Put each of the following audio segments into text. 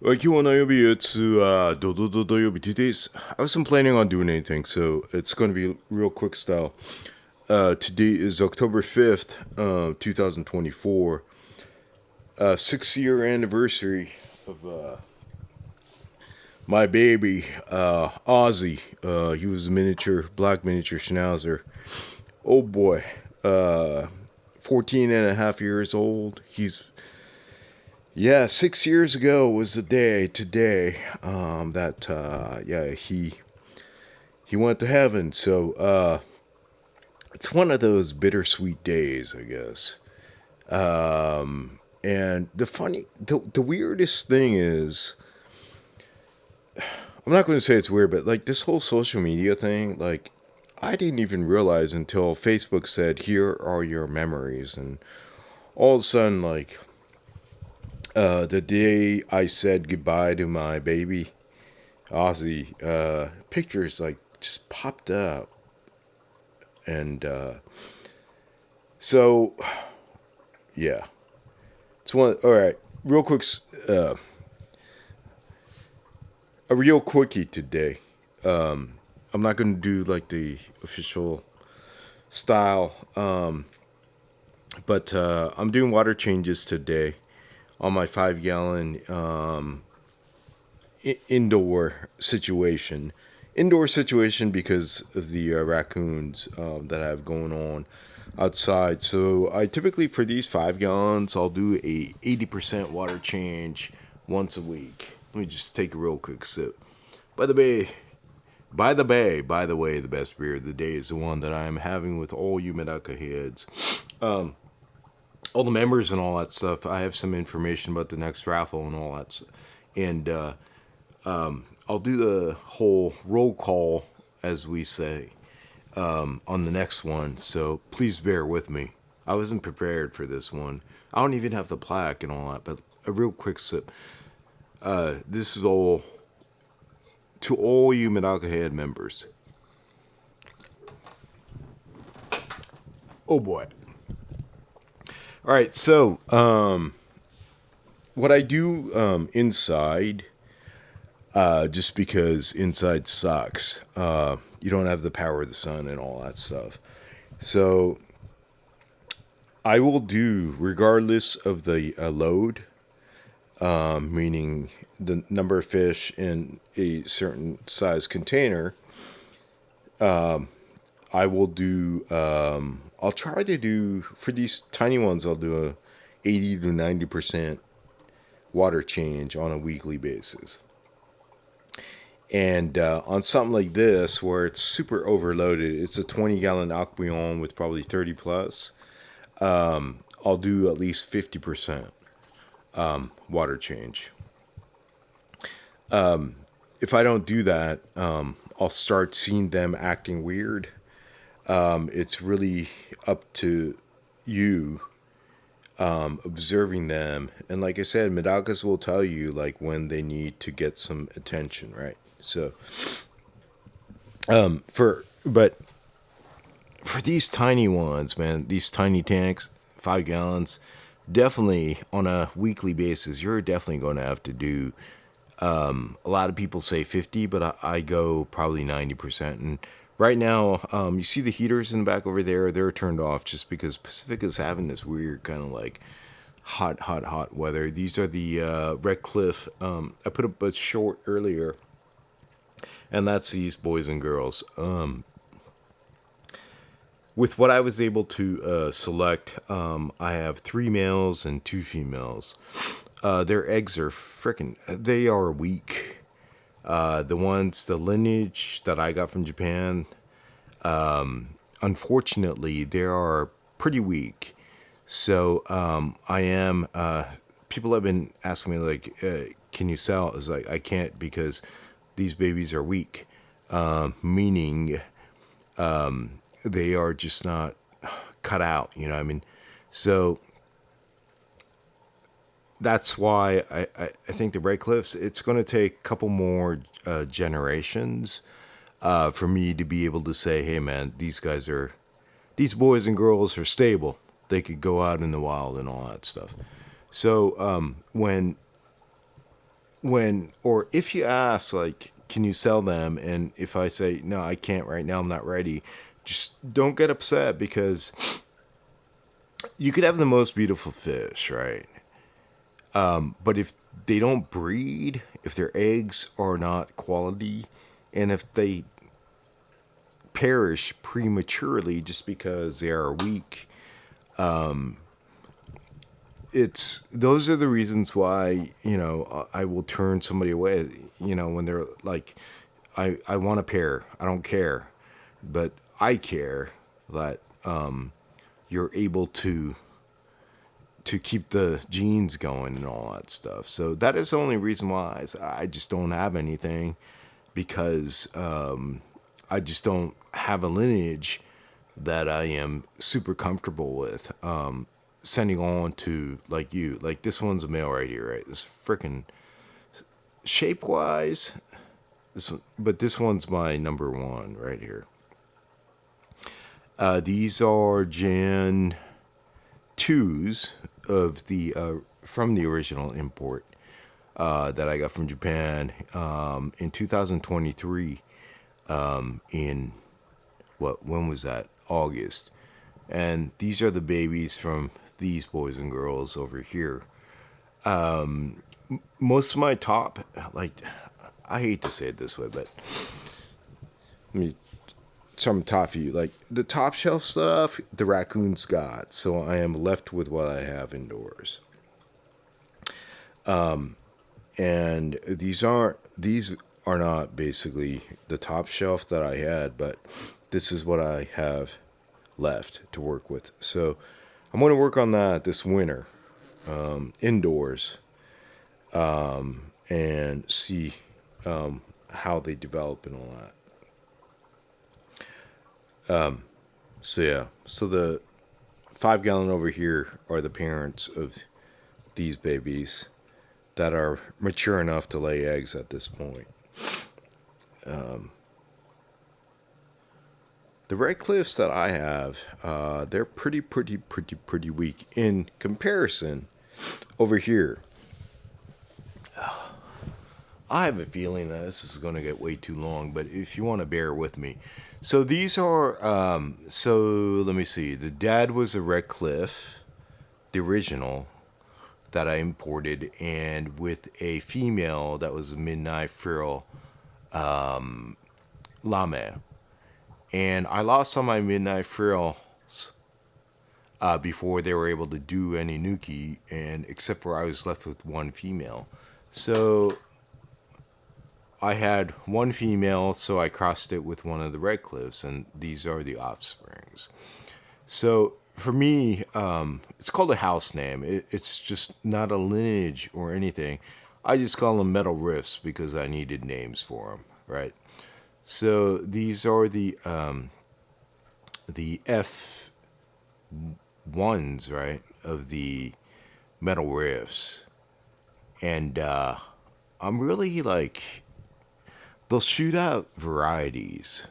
今日の曜日、土曜日. Today's, I wasn't planning on doing anything, so it's going to be real quick style. Today is October 5th, 2024. 6-year anniversary of my baby, Ozzy. He was a black miniature schnauzer. Oh boy. 14 and a half years old. Yeah, 6 years ago was the day today that he went to heaven. So it's one of those bittersweet days, I guess. And the weirdest thing is, I'm not going to say it's weird, but like this whole social media thing, like I didn't even realize until Facebook said, "Here are your memories," and all of a sudden, like the day I said goodbye to my baby, Ozzy, pictures like just popped up. And so, yeah. It's one. All right, real quick, a real quickie today. I'm not going to do like the official style, but I'm doing water changes today on my 5 gallon indoor situation. Indoor situation because of the raccoons that I have going on outside. So I typically, for these 5 gallons, I'll do a 80% water change once a week. Let me just take a real quick sip. By the way, the best beer of the day is the one that I am having with all you Medaka heads. All the members and all that stuff. I have some information about the next raffle and all that stuff. And I'll do the whole roll call, as we say, on the next one. So please bear with me. I wasn't prepared for this one. I don't even have the plaque and all that, but a real quick sip. This is all to all you Medaka Head members. Oh boy. All right, so what I do inside, just because inside sucks. You don't have the power of the sun and all that stuff. So I will do, regardless of the load, meaning the number of fish in a certain size container, I will do, I'll try to do, for these tiny ones, I'll do a 80 to 90% water change on a weekly basis. And on something like this, where it's super overloaded, it's a 20-gallon Aquarium with probably 30 plus, I'll do at least 50% water change. If I don't do that, I'll start seeing them acting weird. It's really up to you observing them. And like I said, Medakas will tell you like when they need to get some attention, right? So, for these tiny ones, man, these tiny tanks, 5 gallons, definitely on a weekly basis, you're definitely going to have to do. A lot of people say 50, but I go probably 90%. And right now, you see the heaters in the back over there, they're turned off just because Pacifica's having this weird kind of like hot weather. These are the Red Cliff. I put up a short earlier, and that's these boys and girls. With what I was able to select, I have 3 males and 2 females. Their eggs are they are weak. The lineage that I got from Japan, unfortunately, they are pretty weak. So people have been asking me, like, can you sell? It's like, I can't because these babies are weak, meaning they are just not cut out, you know what I mean? So that's why I think the Red Cliffs, it's going to take a couple more generations for me to be able to say, hey, man, these boys and girls are stable. They could go out in the wild and all that stuff. So when or if you ask, like, can you sell them? And if I say, no, I can't right now, I'm not ready, just don't get upset, because you could have the most beautiful fish, right? But if they don't breed, if their eggs are not quality, and if they perish prematurely just because they are weak, those are the reasons why, I will turn somebody away, when they're like, I want a pair. I don't care, but I care that you're able to keep the genes going and all that stuff. So that is the only reason why I just don't have anything, because I just don't have a lineage that I am super comfortable with sending on to, like you. Like, this one's a male right here, right? This freaking shape wise, but this one's my number one right here. These are Gen 2s of the from the original import that I got from Japan in 2023. In when was that? August. And these are the babies from these boys and girls over here. Most of my top, like, I hate to say it this way, but let me some top for you. Like, the top shelf stuff, the raccoons got, so I am left with what I have indoors. And these are not basically the top shelf that I had, but this is what I have left to work with. So I'm going to work on that this winter, indoors, and see how they develop and all that. So the 5-gallon over here are the parents of these babies that are mature enough to lay eggs at this point. The red cliffs that I have, they're pretty weak in comparison over here. I have a feeling that this is going to get way too long, but if you want to bear with me. So these are, so let me see. The dad was a red cliff, the original that I imported, and with a female that was a midnight frill lame. And I lost all my midnight frills before they were able to do any nuki, and except for I was left with one female. So I had one female, so I crossed it with one of the red cliffs, and these are the offsprings. So for me, it's called a house name. It's just not a lineage or anything. I just call them metal riffs because I needed names for them, right? So these are the F1s, right, of the metal riffs. And I'm really like, they'll shoot out varieties.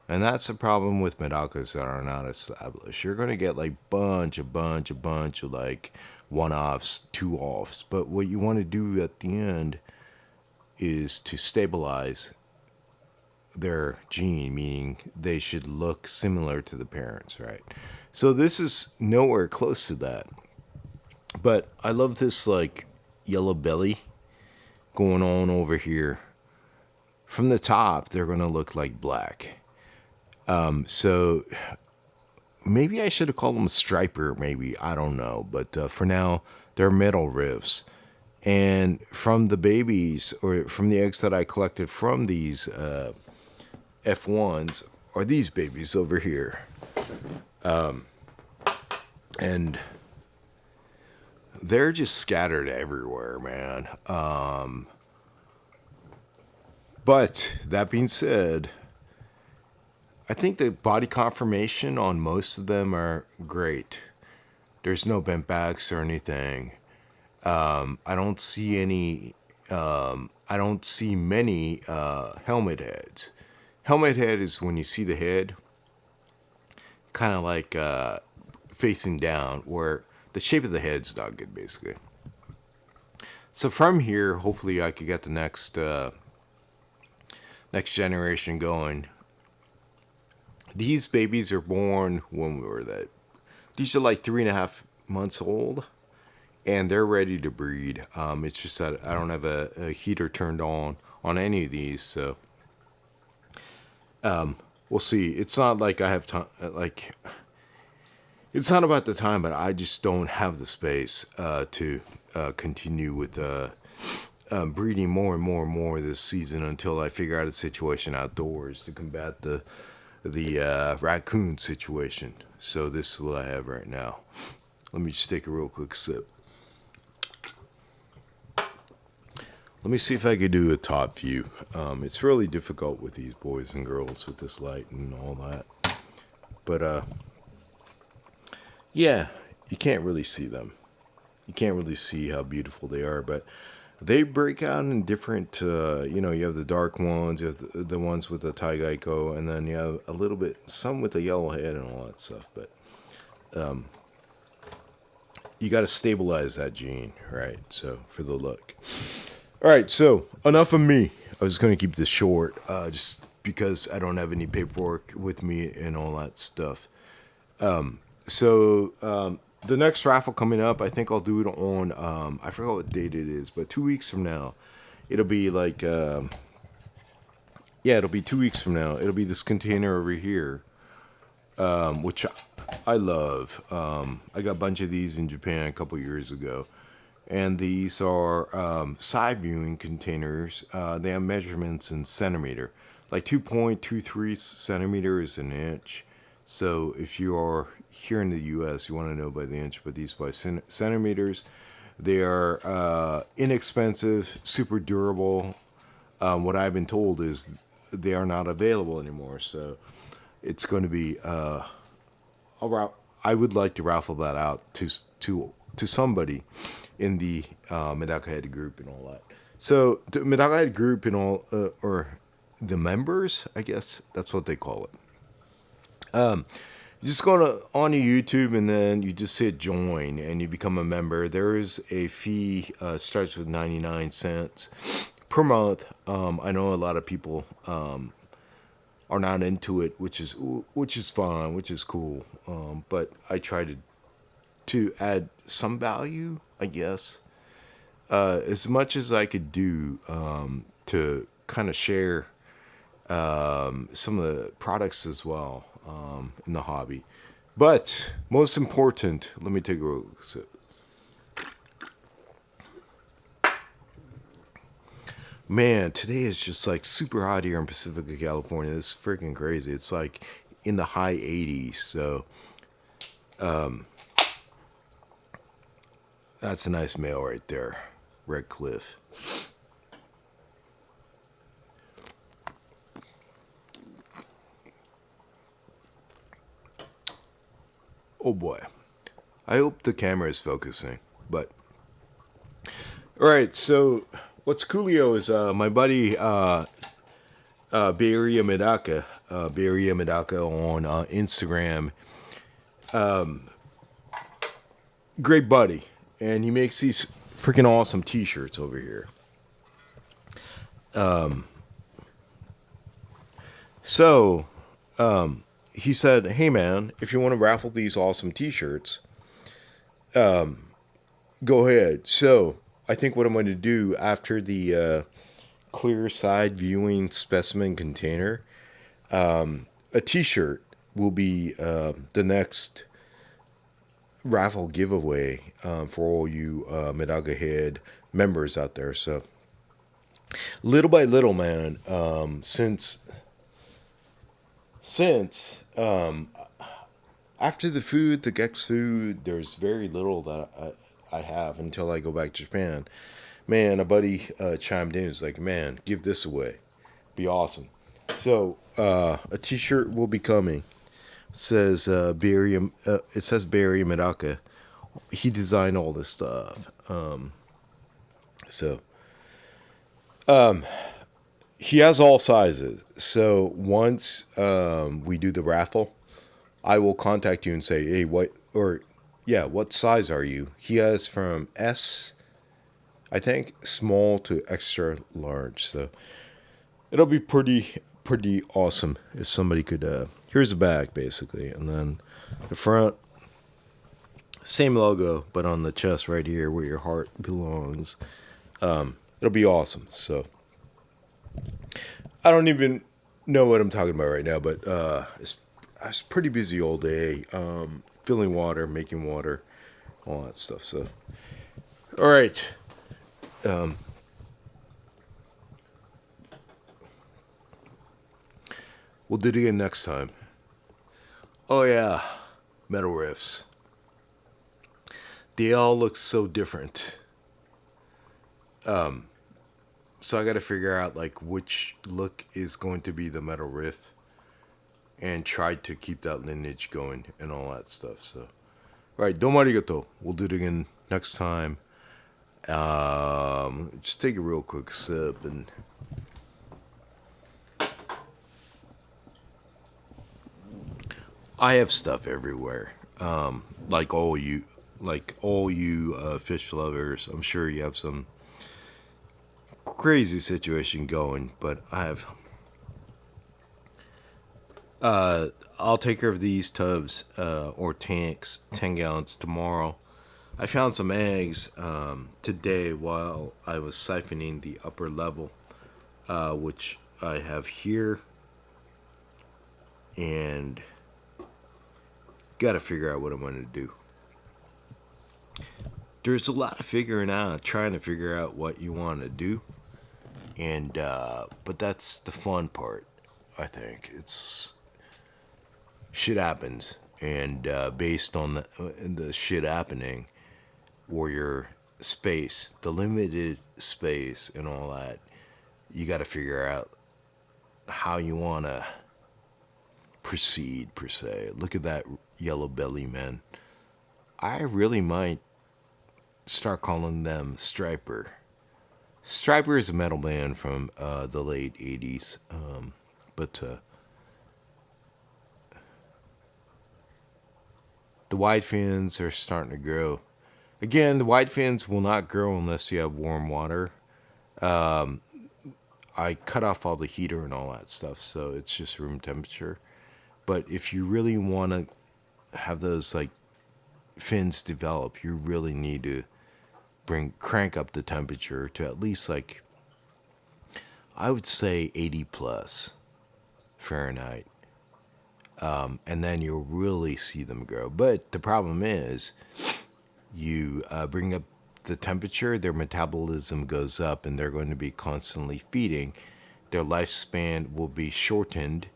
And that's the problem with Medakas that are not established. You're going to get like bunch of like one-offs, two-offs. But what you want to do at the end is to stabilize their gene, meaning they should look similar to the parents, right? So this is nowhere close to that. But I love this like yellow belly going on over here. From the top, they're going to look like black. So maybe I should have called them a striper, maybe. I don't know. But for now, they're metal rifts. And from the babies, or from the eggs that I collected from these F1s, are these babies over here. And they're just scattered everywhere, man. But that being said, I think the body conformation on most of them are great. There's no bent backs or anything. I don't see any. I don't see many helmet heads. Helmet head is when you see the head kind of like facing down, where the shape of the head's not good, basically. So from here, hopefully I could get the next generation going. These babies are born when we were that. These are like 3.5 months old, and they're ready to breed. It's just that I don't have a heater turned on any of these, so we'll see. It's not like I have time. It's not about the time, but I just don't have the space to continue with breeding more and more and more this season until I figure out a situation outdoors to combat the raccoon situation. So this is what I have right now. Let me just take a real quick sip. Let me see if I could do a top view. It's really difficult with these boys and girls with this light and all that. But yeah, you can't really see them. You can't really see how beautiful they are, but they break out in different, you have the dark ones, you have the ones with the Taigaiko, and then you have a little bit, some with the yellow head and all that stuff, but you got to stabilize that gene, right? So, for the look. All right, so enough of me. I was going to keep this short, just because I don't have any paperwork with me and all that stuff. The next raffle coming up, I think I'll do it on, I forgot what date it is, but 2 weeks from now. It'll be like, it'll be 2 weeks from now. It'll be this container over here, which I love. I got a bunch of these in Japan a couple years ago. And these are side viewing containers. They have measurements in centimeter, like 2.23 centimeters an inch. So if you are here in the U.S., you want to know by the inch, but these by centimeters. They are inexpensive, super durable. What I've been told is they are not available anymore. So it's going to be I would like to raffle that out to somebody in the Medaka Head group and all that. So the Medaka Head group and all, or the members, I guess that's what they call it. You just go on YouTube and then you just hit join and you become a member. There is a fee, starts with 99 cents per month. I know a lot of people are not into it, which is fine, which is cool. But I try to add some value, I guess, as much as I could do to kind of share some of the products as well in the hobby. But most important, let me take a look. Man, today is just like super hot here in Pacifica, California. This is freaking crazy. It's like in the high 80s. So that's a nice male right there, Red Cliff. Oh boy. I hope the camera is focusing, but all right, so what's coolio is my buddy Bay Area Medaka, Bay Area Medaka on Instagram. Great buddy, and he makes these freaking awesome t-shirts over here. He said, hey man, if you want to raffle these awesome t-shirts, go ahead. So I think what I'm going to do after the clear side viewing specimen container, a t-shirt will be the next raffle giveaway for all you Medaka Head members out there. So little by little, man, since after the food, the Gex food, there's very little that I have until I go back to Japan. Man, a buddy chimed in. He's like, man, give this away. Be awesome. So a t-shirt will be coming. It says Bay Area Medaka. He designed all this stuff. He has all sizes. So once we do the raffle, I will contact you and say, hey, what size are you? He has from S I think small to extra large. So it'll be pretty awesome if somebody could. Here's the back basically, and then the front, same logo, but on the chest right here where your heart belongs. It'll be awesome. So I don't even know what I'm talking about right now, but I was pretty busy all day, filling water, making water, all that stuff. So, all right. We'll do it again next time. Oh yeah, metal riffs. They all look so different. So I got to figure out like which look is going to be the metal riff, and try to keep that lineage going and all that stuff. So, all right, domo arigato. We'll do it again next time. Just take a real quick sip and. I have stuff everywhere. Like all you fish lovers, I'm sure you have some crazy situation going, but I have. I'll take care of these tubs or tanks, 10 gallons tomorrow. I found some eggs today while I was siphoning the upper level, which I have here, and got to figure out what I'm going to do. There's a lot of trying to figure out what you want to do, and but that's the fun part. I think it's shit happens, and based on the shit happening, or your space, the limited space, and all that, you got to figure out how you want to proceed per se. Look at that yellow belly, man. I really might start calling them Striper. Striper is a metal band from the late 80s. But the white fins are starting to grow. Again, the white fins will not grow unless you have warm water. I cut off all the heater and all that stuff, so it's just room temperature. But if you really want to have those like fins develop, you really need to crank up the temperature to at least like, I would say 80 plus Fahrenheit. And then you'll really see them grow. But the problem is, you bring up the temperature, their metabolism goes up, and they're going to be constantly feeding. Their lifespan will be shortened.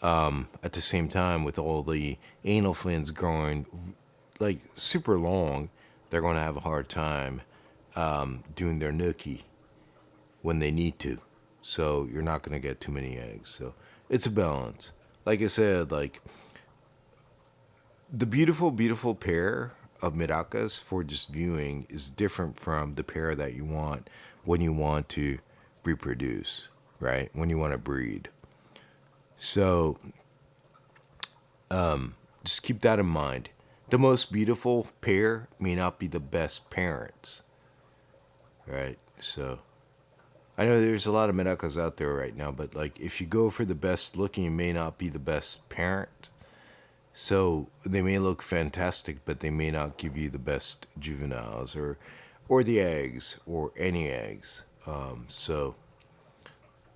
At the same time, with all the anal fins growing like super long, they're going to have a hard time doing their nookie when they need to. So you're not going to get too many eggs. So it's a balance. Like I said, like the beautiful pair of Medakas for just viewing is different from the pair that you want when you want to reproduce, right? When you want to breed. So just keep that in mind. The most beautiful pair may not be the best parents, right? So I know there's a lot of Medakas out there right now, but like if you go for the best looking, it may not be the best parent. So they may look fantastic, but they may not give you the best juveniles or the eggs or any eggs. So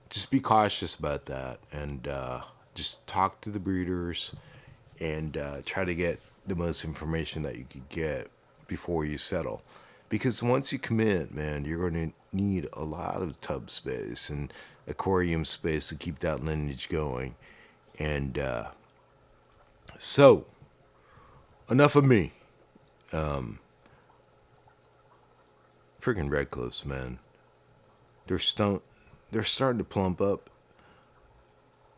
just be cautious about that, and just talk to the breeders and try to get the most information that you could get before you settle. Because once you commit, man, you're going to need a lot of tub space and aquarium space to keep that lineage going. And so, enough of me. Freaking red cliffs, man. They're starting to plump up.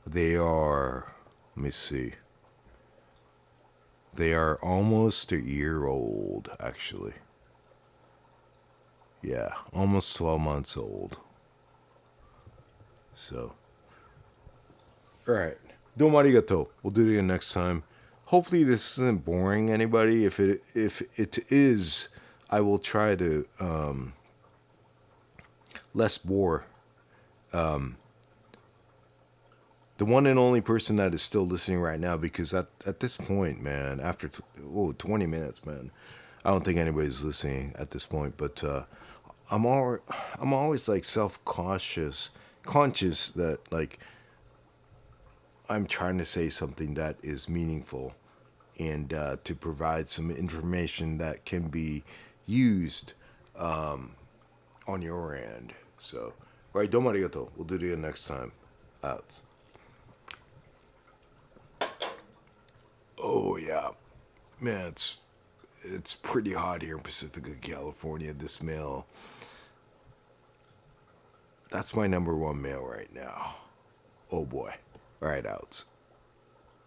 They are, let me see. They are almost a year old, actually. Yeah, almost 12 months old. So, alright. Domo arigato. We'll do it again next time. Hopefully this isn't boring anybody. If it is, I will try to less bore. The one and only person that is still listening right now, because at this point, man, after 20 minutes, man, I don't think anybody's listening at this point. But I'm always like conscious that like I'm trying to say something that is meaningful and to provide some information that can be used on your end. So, all right, domo arigato. We'll do it again next time. Out. Oh yeah, man, it's pretty hot here in Pacifica, California. This male, that's my number one male right now. Oh boy. All right, outs.